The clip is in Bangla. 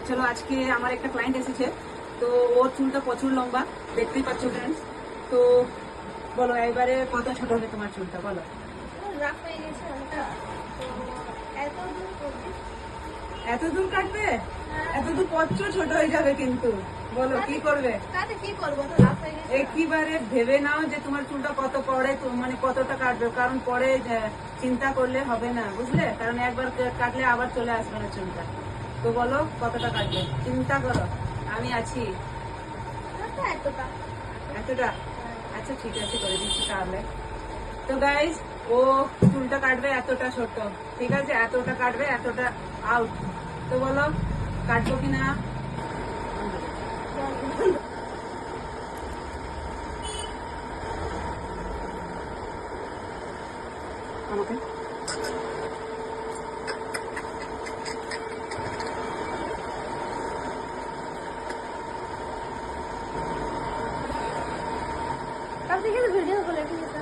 চলো আজকে আমার একটা ক্লায়েন্ট এসেছে, তো ওর চুলটা প্রচুর লম্বা, দেখতেই পাচ্ছ ফ্রেন্ডস। তো বলো এবারে কত ছোট হবে তোমার চুলটা, বলো। রাফ হয়ে গেছে হালকা, তো এত দূর করবি? এত দূর কাটবে? এত দূর প্রচুর ছোট হয়ে যাবে কিন্তু, বলো কি করবে? তাতে কি করবো, তো রাফ হয়ে গেছে। একেবারে ভেবে নাও যে তোমার চুলটা কত পরে, মানে কতটা কাটবে, কারণ পরে চিন্তা করলে হবে না, বুঝলে? কারণ একবার কাটলে আবার চলে আসবে না চুলটা। তো বলো কতটা কাটবে, চিন্তা করো, আমি আছি। তো এতটা। এতটা? আচ্ছা ঠিক আছে, করে দিচ্ছি তাহলে। তো গাইজ, ও চুলটা কাটবে এতটা ছোট, ঠিক আছে? এতটা কাটবে, এতটা আউট। তো বলো কাটবো কিনা? আমাকে তবে ঠিক আছে, ভিডিও করে ঠিক আছে।